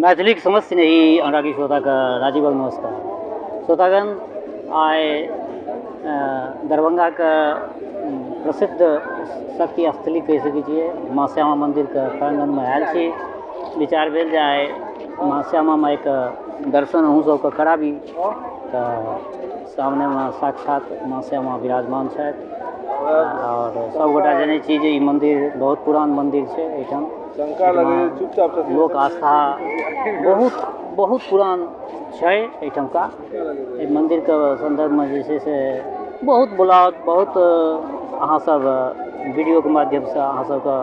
मैथिलीक समस्त नहीं अनुरागी श्रोता का राजीवक नमस्कार। श्रोतागण आए दरभंगा का प्रसिद्ध शक्ति स्थली कह सकै छियै माँ श्यामा मंदिर के प्रांगण में आयल छी। विचार भेल जे आइ माँ श्यामा माई के दर्शन अहूँ सबके कराबी तऽ सामने में साक्षात माँ श्यामा विराजमान छथि और सबगोटा जनै छी जे ई मंदिर बहुत पुरान मंदिर छै। एहिठाम लोक आस्था बहुत पुरान छै। एहिठमका एहि मंदिर के संदर्भ में जे छै से बहुत बुलावट बहुत अहाँ सब वीडियो के माध्यम से अहाँ सबके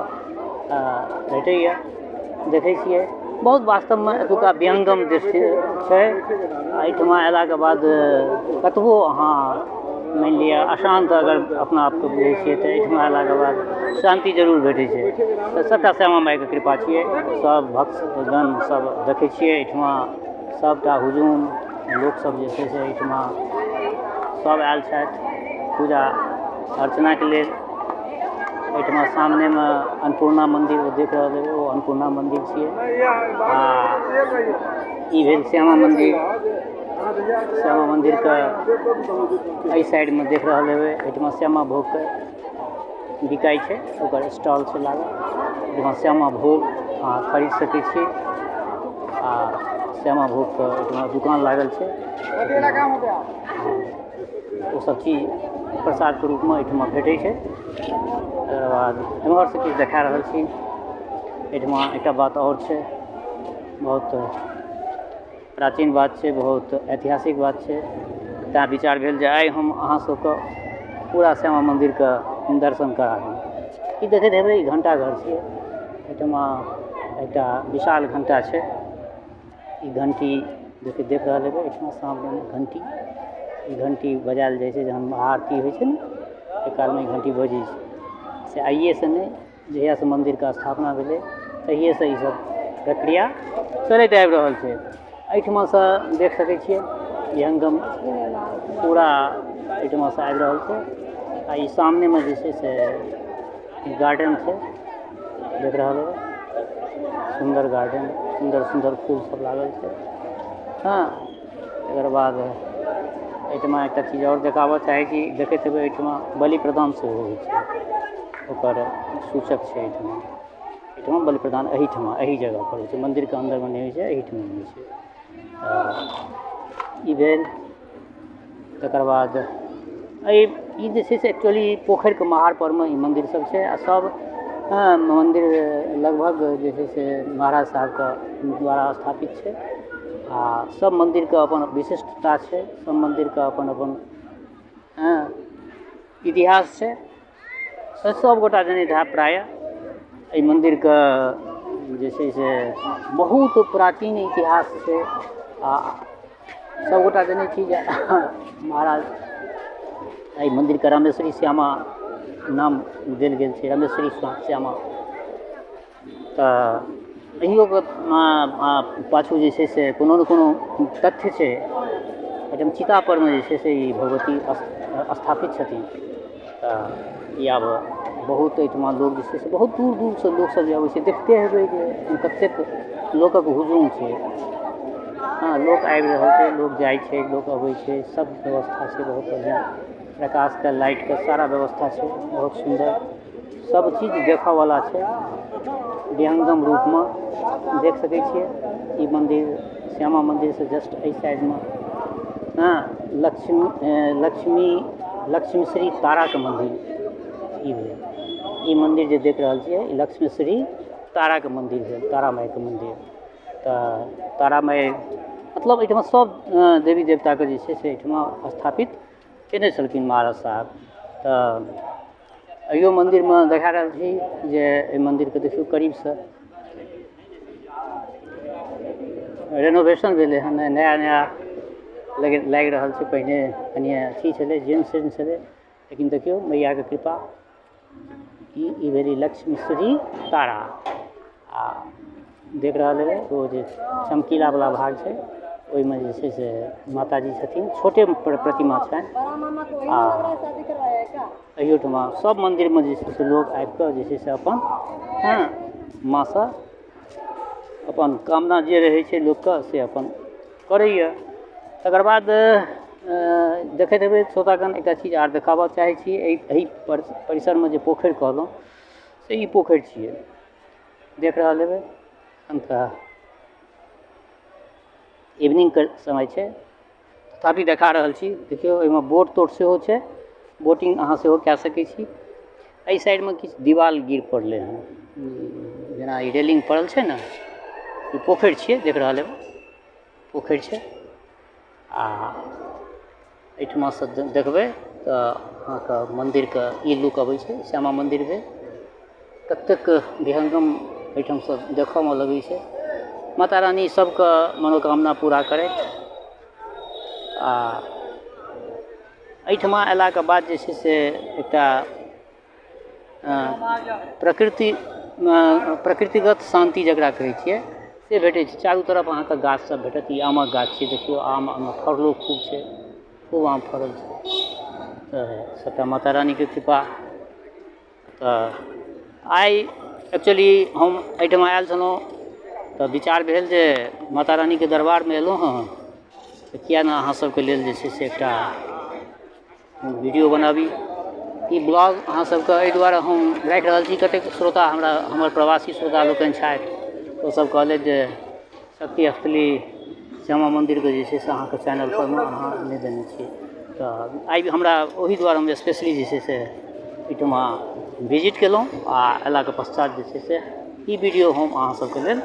भेटैए देखै छियै। बहुत वास्तव में एतुका विहंगम दृश्य छै। एहिठमा अयलाके बाद कतबो अहाँ मानि लिअ अशांत अगर अपना आपके बुझै छियै तऽ एहिठमा अयलाके बाद शांति जरूर भेटै छै। तऽ सबटा श्यामा माइके कृपा छियै। सब भक्तगण सब देखै छियै एहिठमा सबटा हुजूम लोकसब जे छै से एहिठमा सब आयल छथि पूजा अर्चनाके लेल। एहिठमा सामने में अन्नपूर्णा मंदिर देख रहल हेबै ओ अन्नपूर्णा मंदिर छियै आ ई भेल श्यामा मंदिर। श्यामा मंदिर के एहि साइड में देख रहल हेबै एहिठमा श्यामा भोग के बिकाइ छै, ओकर स्टॉल छै लागल। एहिठमा श्यामा भोग अहाँ खरीद सकै छी आ श्यामा भोग के एहिठमा दुकान लागल छै। ओ सब चीज प्रसाद के रूप में एहिठमा भेटै छै। तकर बाद एम्हर से किछु देखा रहल छी। एहिठमा एकटा बात और छै, बहुत प्राचीन बात छै, बहुत ऐतिहासिक बात छै। तैँ विचार भेल जे आइ हम अहाँ सबके पूरा श्यामा मंदिर के दर्शन कराबी। ई देखैत हेबै ई घंटा घर छियै। एहिठमा एकटा विशाल घंटा छै। ई घंटी देख रहल हेबै एहिठमा सामने घंटी। ई घंटी बजायल जाइ छै जहन आरती होइ छै ने एहि कालमे ई घंटी बजै छै। से आइए से नहि, जहियासँ मन्दिरके स्थापना भेलै तहिएसँ ई सब प्रक्रिया चलैत आबि रहल छै। एहिठमासँ देख सकै छियै विहंगम पूरा एहिठमासँ आबि रहल छै। आ ई सामनेमे जे छै से गार्डन छै देख रहल हेबै, सुन्दर गार्डन, सुन्दर फूल सब लागल छै। हाँ, तकर बाद एहिठमा एकटा चीज और देखाबऽ चाहै छी। देखैत हेबै एहिठमा बलि प्रदान सेहो होइ छै, ओकर सूचक छै। एहिठमा बलि प्रदान एही जगह पर होइ छै, मंदिरके अन्दरमे नहि होइ छै, एहिठमा होइ छै। ई भेल। तकर बाद ई जे छै से एक्चुअली पोखरिके महार परमे ई मन्दिर सब छै आ सब मन्दिर लगभग जे छै से महाराज साहबके द्वारा स्थापित छै आ सब मन्दिरके अपन विशिष्टता छै। सब मन्दिरके अपन इतिहास छै। सबगोटा जनैत हैब प्रायः एहि मन्दिरके जे छै से बहुत प्राचीन इतिहास छै आ सबगोटा जनै छी जे महाराज एहि मन्दिरके रामेश्वरी श्यामा नाम देल गेल छै, रामेश्वरी श्यामा। तऽ एहियोके पाछू जे छै से कोनो ने कोनो तथ्य छै। एकदम चिता परमे जे छै से ई भगवती स्थापित छथिन। तऽ ई आब बहुत एहिठमा लोक जे छै से बहुत दूरसँ लोकसब जे अबै छै देखते हेबै जे कतेक लोकक हुजूम छै। हाँ, लोक आबि रहल छै, लोक जाइ छै, लोक अबै छै, सब व्यवस्था छै बहुत बढ़िआँ। प्रकाशके लाइटके सारा व्यवस्था छै बहुत सुन्दर, सब चीज देखऽवला छै। विहंगम रूपमे देख सकै छियै। ई मन्दिर श्यामा मन्दिरसँ जस्ट एहि साइडमे लक्ष्मीश्री ताराके मन्दिर ई भेल। ई मन्दिर जे देख रहल छियै ई लक्ष्मीश्री ताराके मन्दिर भेल, तारा माइके मन्दिर। तऽ तारा माइ मतलब एहिठमा सब देवी देवताके जे छै से एहिठमा स्थापित केने छलखिन महाराज साहब। तऽ एहियो मन्दिरमे देखा रहल छी जे एहि मन्दिरके देखियौ करीबसँ रेनोवेशन भेलै हँ, नया लागि रहल छै। पहिने कनि अथी छलै, जीर्ण छलै, लेकिन देखियौ मैयाके कृपा। ई भेली लक्ष्मीश्री तारा आ देख रहल हेबै ओ जे चमकीलावला भाग छै ओहिमे जे छै से माताजी छथिन, छोटे प्रतिमा छनि। आ एहियोठमा सब मन्दिरमे जे छै से लोक आबि कऽ जे छै से अपन माँसँ अपन कामना जे रहै छै लोकके से अपन करैए। तकर बाद देखैत हेबै श्रोतागण एकटा चीज आर देखाबऽ चाहै छी, एहि परिसरमे जे पोखरि कहलहुँ से ई पोखरि छियै, देख रहल हेबै। तऽ इवनिंगके समय छै तथापि देखा रहल छी, देखियौ एहिमे बोट तोट सेहो छै, बोटिंग अहाँ सेहो कए सकै छी। एहि साइडमे किछु दीवाल गिर पड़लै हँ, जेना ई रेलिंग पड़ल छै ने, ई पोखरि छियै, देख रहल हेबै पोखरि छै। आ एहिठमासँ देखबै तऽ अहाँके मन्दिरके ई लुक अबै छै, श्यामा मन्दिर भेल, कतेक विहङ्गम एहिठामसँ देखऽमे लगै छै। माता रानी सबके मनोकामना पूरा करैत। आ एहिठमा अयलाके बाद जे छै से एकटा प्रकृतिगत शान्ति जकरा कहै छियै से भेटै छै। चारू तरफ अहाँके गाछ सब भेटत, ई आमक गाछ छै, देखियौ आम फड़लो खूब छै, खूब आम फड़ल छै। तऽ सबटा माता रानीके कृपा। तऽ आइ एक्चुअली हम एहिठमा आयल छलहुँ तऽ विचार भेल जे माता रानीके दरबारमे एलहुँ हँ तऽ किया नहि अहाँ सबके लेल जे छै से एकटा वीडियो बनाबी। ई ब्लॉग अहाँ सबके एहि दुआरे हम राखि रहल छी, कतेक श्रोता हमर प्रवासी श्रोता लोकनि छथि, ओ सब कहलथि जे शक्ति स्थली श्यामा मन्दिरके जे छै से अहाँके चैनल परमे अहाँ नहि देने छी। तऽ आइ हमरा ओहि दुआरे हम स्पेशली जे छै से एहिठमा विजिट केलहुँ आ अयलाके पश्चात जे छै से ई वीडियो हम अहाँ सबके लेल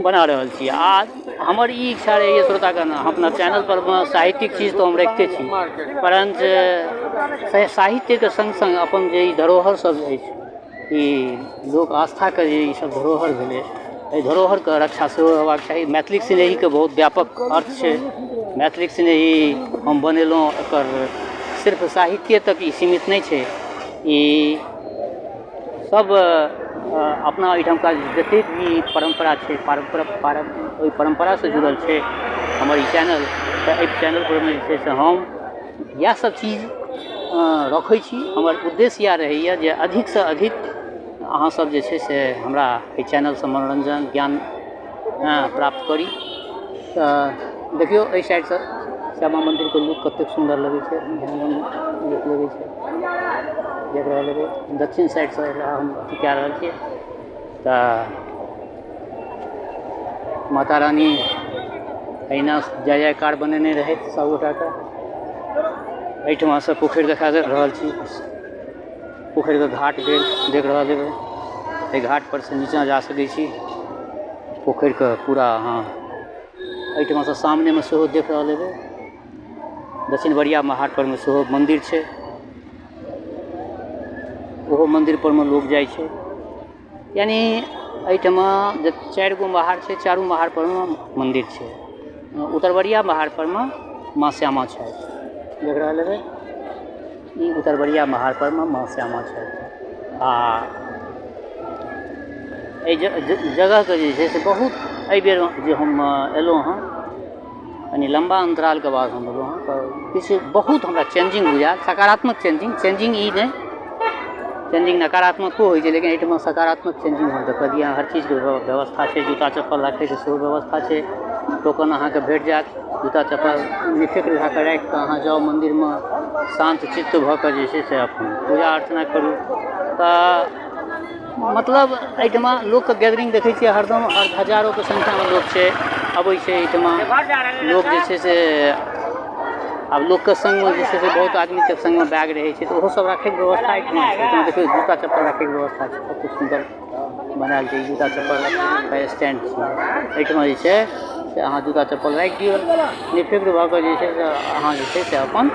बना रहल छी। आ हमर ई इच्छा रहैए श्रोतागण, अपना चैनल परमे साहित्यिक चीज तऽ हम रखिते छी, परञ्च साहित्यके सङ्ग सङ्ग अपन जे ई धरोहर सब अछि, ई लोक आस्थाके जे ई सब धरोहर भेलै, एहि धरोहरके रक्षा सेहो हेबाक चाही। मैथिलीक सिनेहीके बहुत व्यापक अर्थ छै। मैथिलीक सिनेही हम बनेलहुँ, एकर सिर्फ साहित्य तक ई सीमित नहि छै, ई सब अपना एहिठामका जतेक भी परम्परा छै, ओहि परम्परासँ जुड़ल छै हमर ई चैनल। तऽ एहि चैनल परमे जे छै से हम इएह सब चीज रखै छी। हमर उद्देश्य इएह रहैए जे अधिकसँ अधिक अहाँसब जे छै से हमरा एहि चैनलसँ मनोरञ्जन ज्ञान प्राप्त करी। तऽ देखियौ एहि साइडसँ श्यामा मन्दिरके लुक कतेक सुन्दर लगै छै, नीक लगै छै, देख रहल हेबै। दक्षिण साइडसँ एकरा हम अथी कए रहल छियै। तऽ माता रानी अहिना जय जयकार बनेने रहथि सबगोटाके। एहिठमासँ पोखरि देखा रहल छी, पोखरिके घाट भेल, देख रहल हेबै। एहि घाट पर से नीचाँ जा सकै छी, पोखरिके पूरा अहाँ एहिठमासँ सामनेमे सेहो देख रहल हेबै। दक्षिण बरिया महाट परमे सेहो मन्दिर छै, ओहो मन्दिर परमे लोक जाइ छै। यानी एहिठमा जे 4 गो महार छै, चारू महार परमे मन्दिर छै। उत्तरबरिया महार परमे माँ श्यामा छथि, देख रहल हेबै। ई उत्तरबरिया महार परमे माँ श्यामा छथि। आ एहि जगहके जे छै से बहुत एहि बेर जे हम एलहुँ हँ, यानी लम्बा अन्तरालके बाद हम एलहुँ हँ, तऽ किछु बहुत हमरा चेंजिंग बुझायल, सकारात्मक चेंजिंग ई नहि, चेंजिंग नकारात्मको होइ छै, लेकिन एहिठमा सकारात्मक चेंजिंग हम देखलियै। हर चीजके व्यवस्था छै, जूता चप्पल राखैके सेहो व्यवस्था छै, टोकन अहाँके भेट जायत। जूता चप्पल निफिक्र भए कऽ राखि कऽ अहाँ जाउ मन्दिरमे, शान्त चित्त भऽ कऽ जे छै से अपन पूजा अर्चना करू। तऽ मतलब एहिठमा लोकके गैदरिंग देखै छियै हरदम, हजारोके संख्यामे लोक छै, अबै छै एहिठमा लोक जे छै से। आब लोकके सङ्गमे जे छै से बहुत आदमीके सङ्गमे बैग रहै छै, तऽ ओहो सब राखैके व्यवस्था एहिठमा छै। एहिठमा देखियौ जूता चप्पल राखैके व्यवस्था छै, बहुत सुन्दर बनायल छै। जूता चप्पल स्टैंड छै, एहिठमा जे छै से अहाँ जूता चप्पल राखि दियौ, निफिक्र भऽ कऽ जे छै से अहाँ जे छै से अपन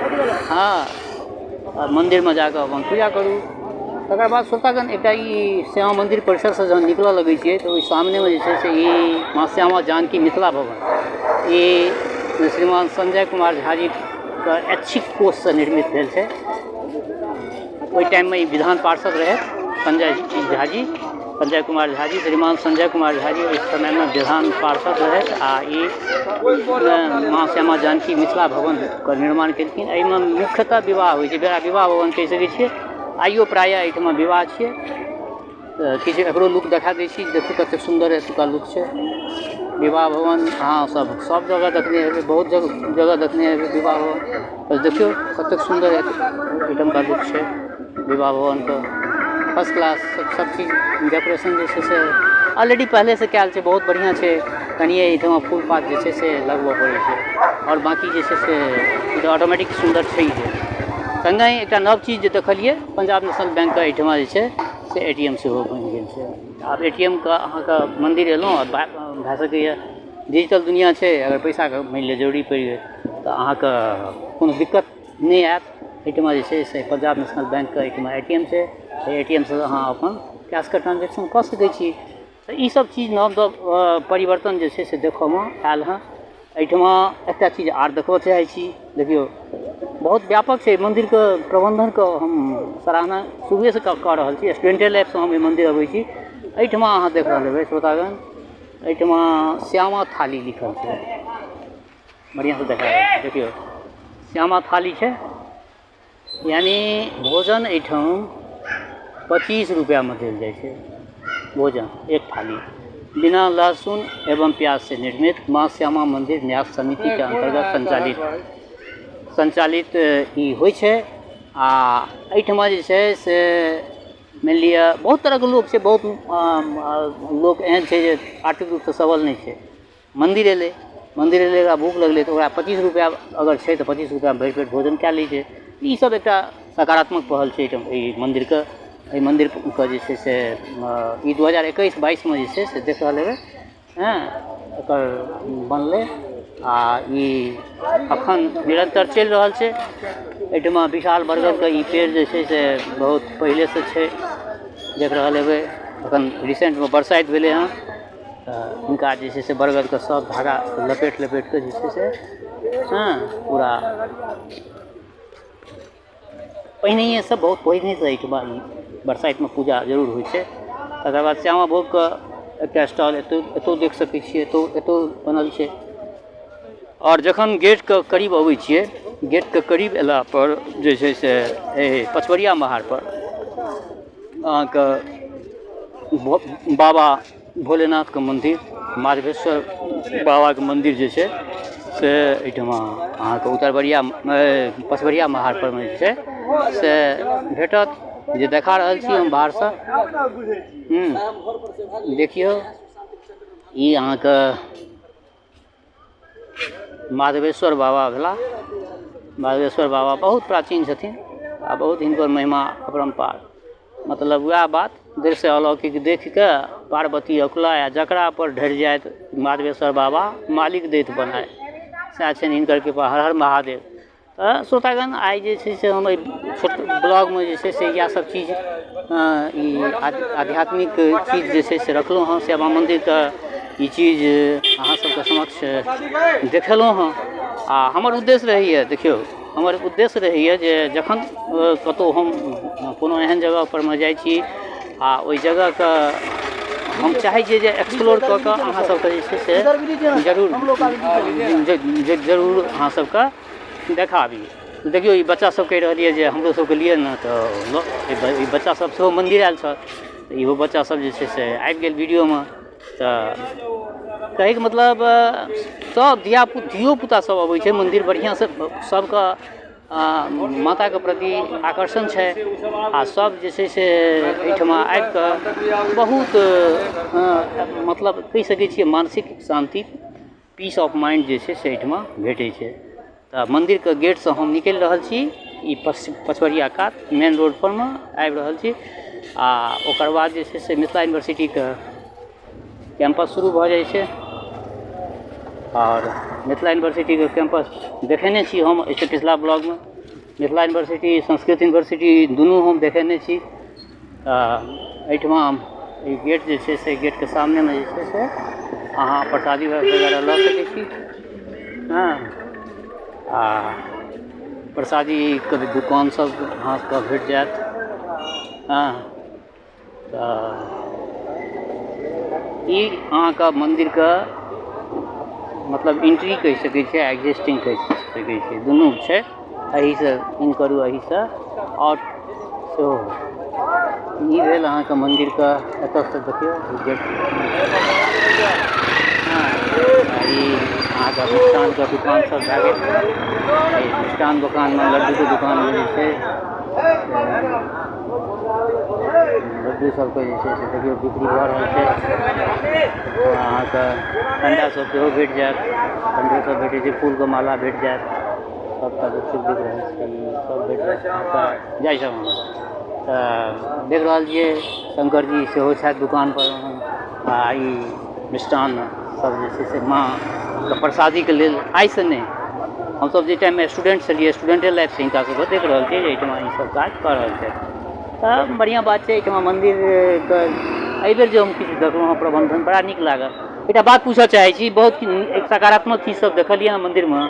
मन्दिरमे जाकऽ अपन पूजा करू। तकर बाद श्रोतागण एकटा ई श्यामा मन्दिर परिसरसँ जहन निकलऽ लगै छियै तऽ ओहि सामनेमे जे छै से ई माँ श्यामा जानकी मिथिला भवन, ई श्रीमान संजय कुमार झा जीके ऐच्छिक कोषसँ निर्मित भेल छै। ओहि टाइममे ई विधान पार्षद रहै संजय कुमार झा जी, श्रीमान संजय कुमार झा जी ओहि समयमे विधान पार्षद रहथि आ ई माँ श्यामा जानकी मिथिला भवनके निर्माण केलखिन। एहिमे मुख्यतः विवाह होइ छै, विवाह भवन कहि सकै छियै। आइयो प्रायः एहिठमा विवाह छियै। किछु एकरो लुक देखा दै छी, देखू कतेक सुन्दर एतुका लुक छै। विवाह भवन अहाँ सब जगह देखने हेबै, बहुत जगह देखने हेबै विवाह भवन, बस देखियौ कतेक सुन्दर एहिठमका लुक छै विवाह भवनके। फर्स्ट क्लास सब चीज डेकोरेशन जे छै से ऑलरेडी पहिलेसँ कयल छै, बहुत बढ़िआँ छै। कनिए एहिठमा फूल पात जे छै से लगबऽ पड़ै छै, आओर बाँकी जे छै से ई तऽ ऑटोमेटिक सुन्दर छै ही छै। सङ्गहि एकटा नव चीज जे देखलियै, पंजाब नेशनल बैंकके एहिठमा जे छै से ATM सेहो बनि गेल छै। आब ATMके अहाँके मन्दिर एलहुँ, आओर भए सकैए डिजिटल दुनिया छै, अगर पैसाके मानि लिअ जरूरी पड़ि गेल तऽ अहाँके कोनो दिक्कत नहि आयत। एहिठमा जे छै से पंजाब नेशनल बैंकके एहिठमा ATM छै, ATM से अहाँ अपन कैशके ट्रांजेक्शन कऽ सकै छी। तऽ ई सब चीज नव परिवर्तन जे छै से देखऽमे आयल हँ। एहिठमा एकटा चीज आर देखबऽ चाहै छी, देखियौ बहुत व्यापक छै मन्दिरके प्रबन्धनके, हम सराहना शुरुएसँ कऽ रहल छी। स्टूडेंटे लाइफसँ हम एहि मन्दिर अबै छी। एहिठमा अहाँ देख रहल हेबै श्रोतागण, एहिठमा श्यामा थाली लिखल छै, बढ़िआँसँ देखा रहल छै, देखियौ श्यामा थाली छै, यानी भोजन एहिठाम 25 रुपैआमे देल जाइ छै। भोजन एक थाली बिना लहसुन एवं प्याज से निर्मित माँ श्यामा मंदिर न्यास समिति के अंतर्गत संचालित ई होइ छै। आ एहिठमा जे छै से मानि लिअ बहुत तरहके लोक छै, बहुत लोक एहन छै जे आर्थिक रूपसँ सबल नहि छै। मन्दिर एलै ओकरा भूख लगलै तऽ ओकरा 25 रुपैआ अगर छै तऽ 25 रुपैआमे भरि पेट भोजन कए लै छै। ई सब एकटा सकारात्मक पहल छै एहि मन्दिरके। एहि मन्दिरके जे छै से ई 2021-22 में जे छै से देख रहल हेबै, हँ एकर बनलै आ ई अखन निरंतर चलि रहल छै। एहिठमा विशाल बरगदके ई पेड़ जे छै से बहुत पहिलेसँ छै, देख रहल हेबै। अखन रिसेंटमे बरसाइत भेलै हँ तऽ हुनका जे छै से बरगदके सब धागा लपेट कऽ जे छै से हँ पूरा पहिनहिएसँ बहुत पहिनेसँ एहिठमा बरसाइतमे पूजा जरूर होइ छै। तकर बाद श्यामा भोगके एकटा स्टॉल एतौ देख सकै छियै, एतौ बनल छै। आओर जखन गेटके करीब अबै छियै, गेटके करीब अयलापर जे छै से पचवरिया महारपर अहाँके बाबा भोलेनाथके मन्दिर, माधवेश्वर बाबाके मन्दिर जे छै से एहिठमा अहाँके पचवरिया महारपरमे जे छै से भेटत, जे देखा रहल छी हम बाहरसँ। देखियौ ई अहाँके माधवेश्वर बाबा भेला। माधवेश्वर बाबा बहुत प्राचीन छथिन आ बहुत हिनकर महिमा अपरम्पार। मतलब वएह बात दृश्य अलौकिक देखिके पार्वती अकुलाय आ जकरा पर ढरि जाइत माधवेश्वर बाबा मालिक दैत बनाय, सएह छनि हिनकर कृपा। हर हर महादेव। श्रोतागण आइ जे छै से हम एहि छोट ब्लॉगमे जे छै से इएह सब चीज ई आध्यात्मिक चीज जे छै से रखलहुँ हँ। श्यामा मन्दिरके ई चीज अहाँ सबके समक्ष देखेलहुँ हँ। आ हमर उद्देश्य रहैए, देखियौ हमर उद्देश्य रहैए जे जखन कतहु हम कोनो एहन जगहपर जाइ छी आ ओहि जगहके हम चाहै छियै जे एक्सप्लोर कऽ कऽ अहाँ सबके जे छै से जरूर अहाँ सबके देखाबी। देखियौ ई बच्चा सब कहि रहल यऽ जे हमरो सबके लिए ने, तऽ ई बच्चा सब सेहो मन्दिर आयल छल, इहो बच्चा सब जे छै से आबि गेल वीडियोमे। तऽ कहैके मतलब सब धियोपुता सब अबै छै मन्दिर, बढ़िआँसँ सबके माताके प्रति आकर्षण छै। आ सब जे छै से एहिठमा आबि कऽ बहुत मतलब कहि सकै छियै मानसिक शान्ति, पीस ऑफ माइंड जे छै से एहिठमा भेटै छै। तऽ मन्दिरके गेटसँ हम निकलि रहल छी, ई पचवरिया कात मेन रोड परमे आबि रहल छी। आ ओकर बाद जे छै से मिथिला यूनिवर्सिटीके कैंपस शुरू भऽ जाइ छै। और मिथिला यूनिवर्सिटीके कैंपस देखेने छी हम एहिसँ पिछला ब्लॉगमे। मिथिला यूनिवर्सिटी, संस्कृत यूनिवर्सिटी दुनू हम देखेने छी। एहिठमा ई गेट जे छै से गेटके सामनेमे जे छै से अहाँ प्रसादी वगैरह लऽ सकै छी। हँ आ प्रसादीके दुकान सब अहाँके भेट जायत। हँ तऽ ई अहाँके मन्दिरके मतलब एंट्री कहि सकै छियै, एग्जिस्टिंग कहि सकै छियै, दुनू छै। एहिसँ इन करू, एहिसँ आउट सेहो। ई भेल अहाँके मन्दिरके एतऽसँ देखियौ गेट। ई अहाँके मिष्ठानके दुकान सब भए गेल। मिष्ठान दोकानमे लड्डूके दुकानमे जे छै लड्डू सबके जे छै से देखियौ बिक्री भऽ रहल छै। अहाँके ठण्डा सब सेहो भेट जायत, ठण्डो सब भेटै छै, फूलके माला भेट जायत, सबटा गुपचुप बिक रहल छै, सब भेट जायत जाइ सब। तऽ देख रहल छियै शंकर जी सेहो छथि दुकानपर। आ ई मिष्ठान सब जे छै से माँके प्रसादीके लेल आइसँ नहि, हमसब जे टाइममे स्टूडेंट छलियै, स्टूडेंटे लाइफसँ हिनका सबके देख रहल छियै जे एहिठमा ईसब काज कऽ रहल छै। तऽ बढ़िआँ बात छै एहिठमा मन्दिरके। एहिबेर जे हम किछु देखलहुँ हँ प्रबन्धन बड़ा नीक लागल। एकटा बात पूछऽ चाहै छी, बहुत एक सकारात्मक चीज सब देखलियै हँ मन्दिरमे।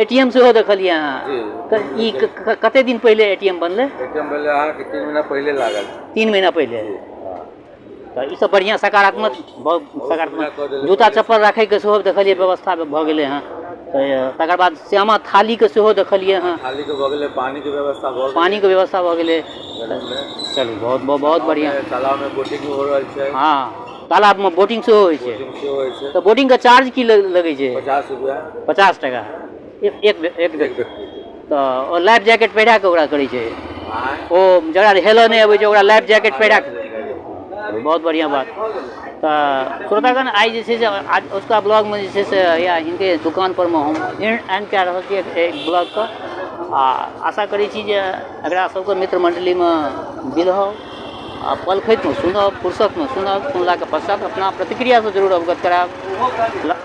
ATM सेहो देखलियै हँ। ई कते दिन पहिले ATM बनलै? ATM बनलै अहाँके 3 महीना पहिले लागल। 3 महीना पहिले। तऽ ई सब बढ़िआँ सकारात्मक, बहुत सकारात्मक। जूता चप्पल राखैके सेहो देखलियै व्यवस्था भऽ गेलै हँ। तकर बाद श्यामा थालीके सेहो देखलियै हँ। थालीके भऽ गेलै, पानीके व्यवस्था भऽ गेलै। पानीके व्यवस्था भऽ गेलै। चलू बहुत बढ़िआँ। तालाबमे बोटिंग हो रहल छै। हाँ, तालाबमे बोटिंग सेहो होइ छै। तऽ बोटिंगके चार्ज की लगै छै? 50 रुपैआ। 50 टका एक व्यक्ति। तऽ लाइफ जैकेट पहिरा कऽ ओकरा करै छै। ओ जकरा हेलऽ नहि अबै छै ओकरा लाइफ जैकेट पहिरा कऽ। बहुत बढ़िआँ बात। तऽ श्रोतागण आइ जे छै से आज उसका ब्लॉगमे जे छै से या हिनके दुकान परमे हम एंड कए रहल छियै एक ब्लॉगके। आ आशा करै छी जे एकरा सबके मित्र मण्डलीमे बिलहब आ पलखैतमे सुनब, फुर्सतमे सुनब, सुनलाके पश्चात अपना प्रतिक्रियासँ जरूर अवगत करायब।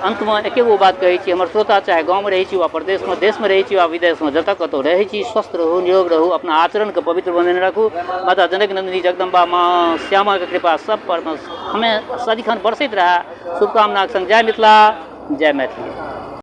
अंतमे एके गो बात कहै छी, हमर श्रोता चाहे गाँवमे रहै छी वा प्रदेशमे, देशमे रहै छी वा विदेशमे, जतऽ कतौ रहै छी, स्वस्थ रहू, निरोग रहू, अपना आचरणके पवित्र बनेने राखू। माता जनक नंदिनी जगदम्बा माँ श्यामाके कृपा सब पर हमें सदिखन बरसैत रहे। शुभकामनाक संग जय मिथिला, जय मैथिली।